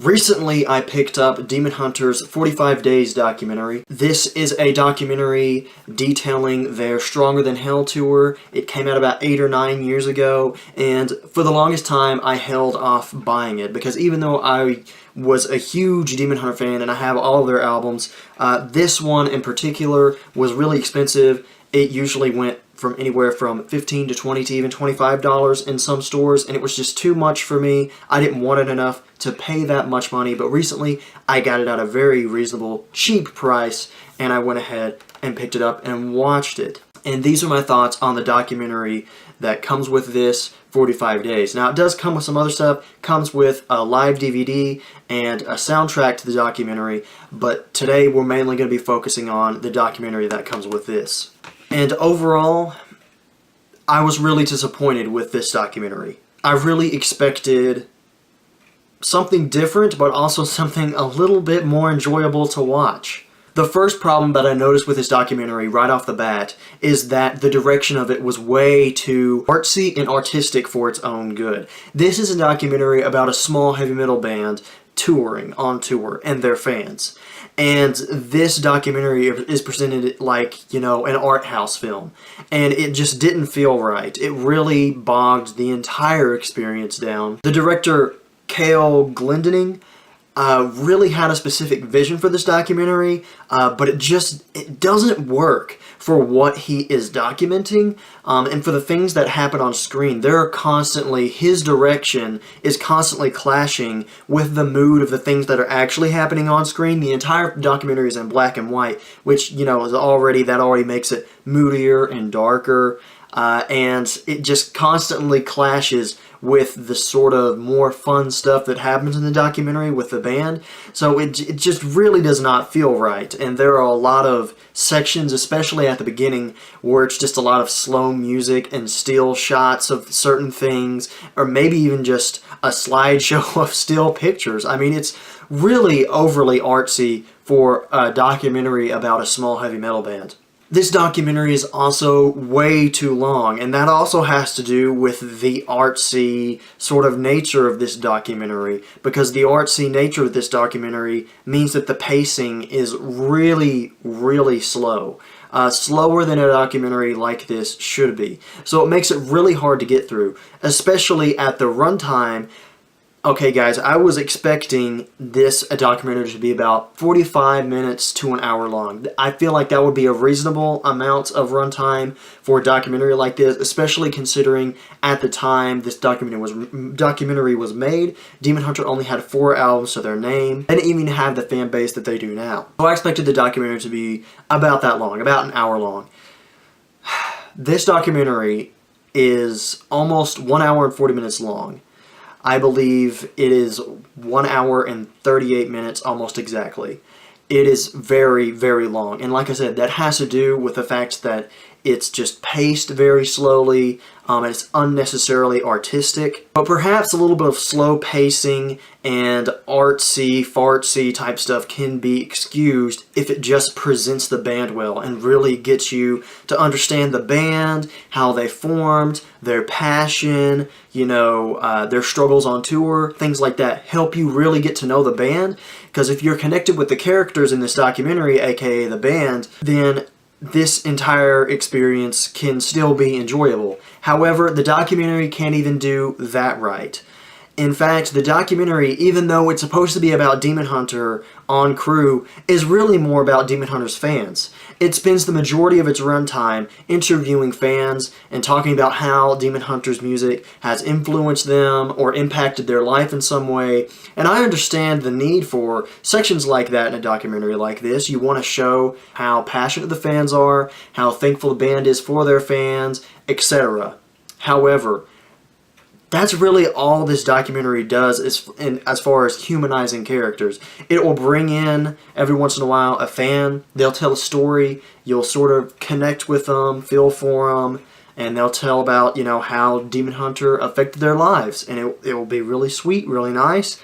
Recently, I picked up Demon Hunter's 45 Days documentary. This is a documentary detailing their Stronger Than Hell tour. It came out about 8 or 9 years ago, and for the longest time, I held off buying it because even though I was a huge Demon Hunter fan and I have all of their albums, this one in particular was really expensive. It usually went from anywhere from $15 to $20 to even $25 in some stores, and it was just too much for me. I didn't want it enough to pay that much money, but recently I got it at a very reasonable, cheap price, and I went ahead and picked it up and watched it. And these are my thoughts on the documentary that comes with this 45 Days. Now, it does come with some other stuff. It comes with a live DVD and a soundtrack to the documentary, but today we're mainly going to be focusing on the documentary that comes with this. And overall, I was really disappointed with this documentary. I really expected something different, but also something a little bit more enjoyable to watch. The first problem that I noticed with this documentary right off the bat is that the direction of it was way too artsy and artistic for its own good. This is a documentary about a small heavy metal band touring on tour and their fans. And this documentary is presented like, you know, an art house film. And it just didn't feel right. It really bogged the entire experience down. The director, Cale Glendening, really had a specific vision for this documentary, but it doesn't work for what he is documenting, and for the things that happen on screen. His direction is constantly clashing with the mood of the things that are actually happening on screen. The entire documentary is in black and white, which, you know, that already makes it moodier and darker, and it just constantly clashes with the sort of more fun stuff that happens in the documentary with the band. So it just really does not feel right. And there are a lot of sections, especially at the beginning, where it's just a lot of slow music and still shots of certain things, or maybe even just a slideshow of still pictures. I mean, it's really overly artsy for a documentary about a small heavy metal band. This documentary is also way too long, and that also has to do with the artsy sort of nature of this documentary, because the artsy nature of this documentary means that the pacing is really, really slow. Slower than a documentary like this should be. So it makes it really hard to get through, especially at the runtime. Okay guys, I was expecting this documentary to be about 45 minutes to an hour long. I feel like that would be a reasonable amount of runtime for a documentary like this, especially considering at the time this documentary was made, Demon Hunter only had 4 albums to their name. They didn't even have the fan base that they do now. So I expected the documentary to be about that long, about an hour long. This documentary is almost 1 hour and 40 minutes long. I believe it is 1 hour and 38 minutes almost exactly. It is very, very long. And like I said, that has to do with the fact that it's just paced very slowly, and it's unnecessarily artistic. But perhaps a little bit of slow pacing and artsy, fartsy type stuff can be excused if it just presents the band well and really gets you to understand the band, how they formed, their passion, you know, their struggles on tour, things like that. Help you really get to know the band, because if you're connected with the characters in this documentary, aka the band, then this entire experience can still be enjoyable. However, the documentary can't even do that right. In fact, the documentary, even though it's supposed to be about Demon Hunter on crew, is really more about Demon Hunter's fans. It spends the majority of its runtime interviewing fans and talking about how Demon Hunter's music has influenced them or impacted their life in some way. And I understand the need for sections like that in a documentary like this. You want to show how passionate the fans are, how thankful the band is for their fans, etc. However, that's really all this documentary does as far as humanizing characters. It will bring in, every once in a while, a fan. They'll tell a story. You'll sort of connect with them, feel for them, and they'll tell about, you know, how Demon Hunter affected their lives. And it will be really sweet, really nice.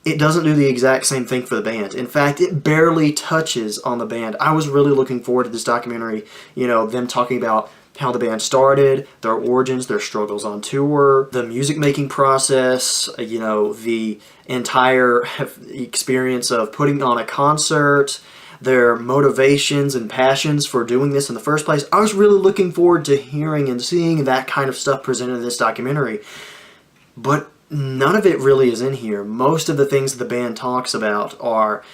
It doesn't do the exact same thing for the band. In fact, it barely touches on the band. I was really looking forward to this documentary, you know, them talking about how the band started, their origins, their struggles on tour, the music making process, you know, the entire experience of putting on a concert, their motivations and passions for doing this in the first place. I was really looking forward to hearing and seeing that kind of stuff presented in this documentary. But none of it really is in here. Most of the things the band talks about are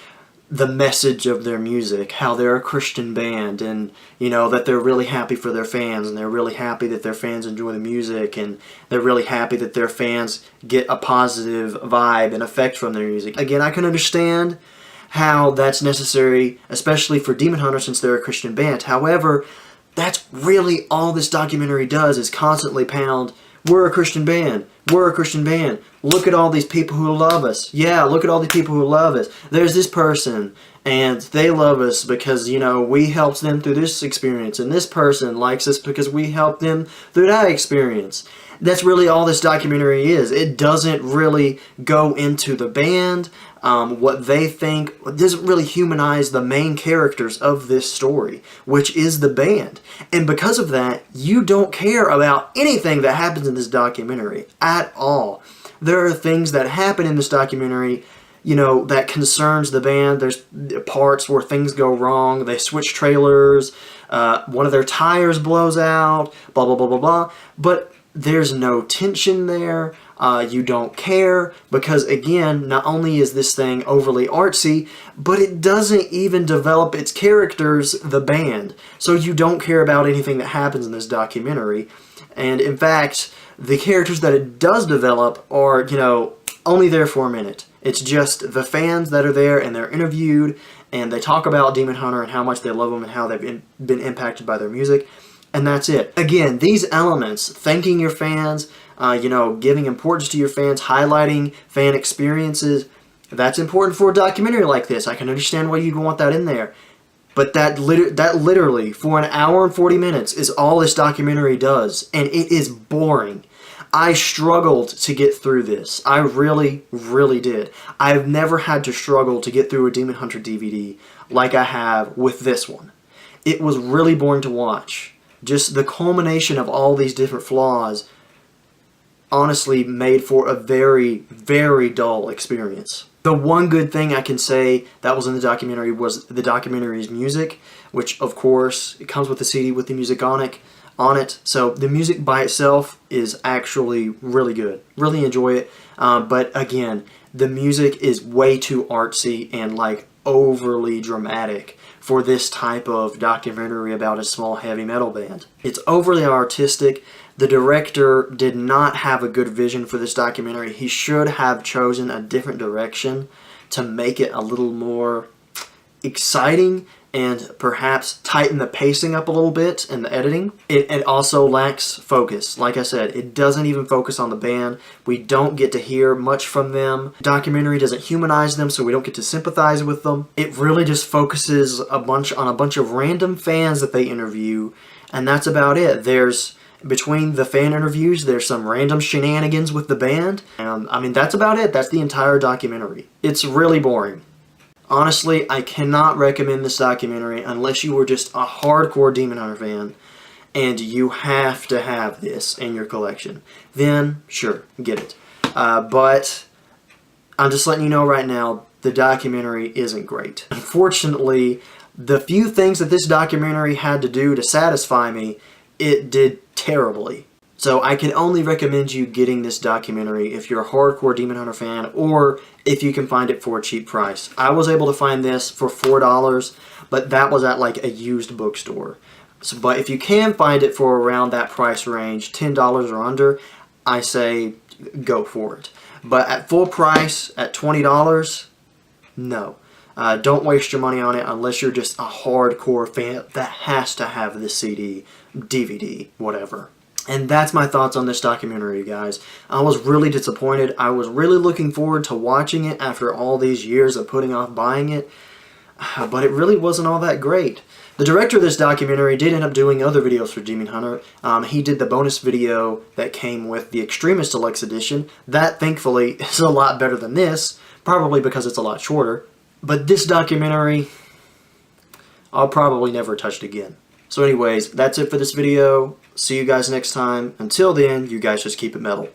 the message of their music, how they're a Christian band, and, you know, that they're really happy for their fans, and they're really happy that their fans enjoy the music, and they're really happy that their fans get a positive vibe and effect from their music. Again, I can understand how that's necessary, especially for Demon Hunter, since they're a Christian band. However, that's really all this documentary does, is constantly pound, we're a Christian band, we're a Christian band, look at all these people who love us. Yeah, look at all these people who love us. There's this person, and they love us because, you know, we helped them through this experience, and this person likes us because we helped them through that experience. That's really all this documentary is. It doesn't really go into the band, what they think. It doesn't really humanize the main characters of this story, which is the band. And because of that, you don't care about anything that happens in this documentary at all. There are things that happen in this documentary, you know, that concerns the band. There's parts where things go wrong. They switch trailers. One of their tires blows out. Blah, blah, blah, blah, blah. But there's no tension there. You don't care because, again, not only is this thing overly artsy, but it doesn't even develop its characters, the band. So you don't care about anything that happens in this documentary. And in fact, the characters that it does develop are, you know, only there for a minute. It's just the fans that are there, and they're interviewed, and they talk about Demon Hunter and how much they love them and how they've been impacted by their music. And that's it. Again, these elements, thanking your fans, you know, giving importance to your fans, highlighting fan experiences, that's important for a documentary like this. I can understand why you'd want that in there. But that literally, for an hour and 40 minutes, is all this documentary does. And it is boring. I struggled to get through this. I really, really did. I've never had to struggle to get through a Demon Hunter DVD like I have with this one. It was really boring to watch. Just the culmination of all these different flaws honestly made for a very, very dull experience. The one good thing I can say that was in the documentary was the documentary's music, which, of course, it comes with the CD with the music on it. So the music by itself is actually really good. Really enjoy it. But again, the music is way too artsy and like overly dramatic for this type of documentary about a small heavy metal band. It's overly artistic. The director did not have a good vision for this documentary. He should have chosen a different direction to make it a little more exciting and perhaps tighten the pacing up a little bit in the editing. It also lacks focus. Like I said, it doesn't even focus on the band. We don't get to hear much from them. The documentary doesn't humanize them, so we don't get to sympathize with them. It really just focuses on a bunch of random fans that they interview, and that's about it. Between the fan interviews, there's some random shenanigans with the band. I mean, that's about it. That's the entire documentary. It's really boring. Honestly, I cannot recommend this documentary unless you were just a hardcore Demon Hunter fan and you have to have this in your collection. Then, sure, get it. But I'm just letting you know right now, the documentary isn't great. Unfortunately, the few things that this documentary had to do to satisfy me, it did terribly. So I can only recommend you getting this documentary if you're a hardcore Demon Hunter fan or if you can find it for a cheap price. I was able to find this for $4, but that was at like a used bookstore. But if you can find it for around that price range, $10 or under, I say go for it. But at full price, at $20, no. Don't waste your money on it unless you're just a hardcore fan that has to have this CD, DVD, whatever. And that's my thoughts on this documentary, guys. I was really disappointed. I was really looking forward to watching it after all these years of putting off buying it. But it really wasn't all that great. The director of this documentary did end up doing other videos for Demon Hunter. He did the bonus video that came with the Extremist Deluxe Edition. That, thankfully, is a lot better than this, probably because it's a lot shorter. But this documentary, I'll probably never touch it again. So anyways, that's it for this video. See you guys next time. Until then, you guys just keep it metal.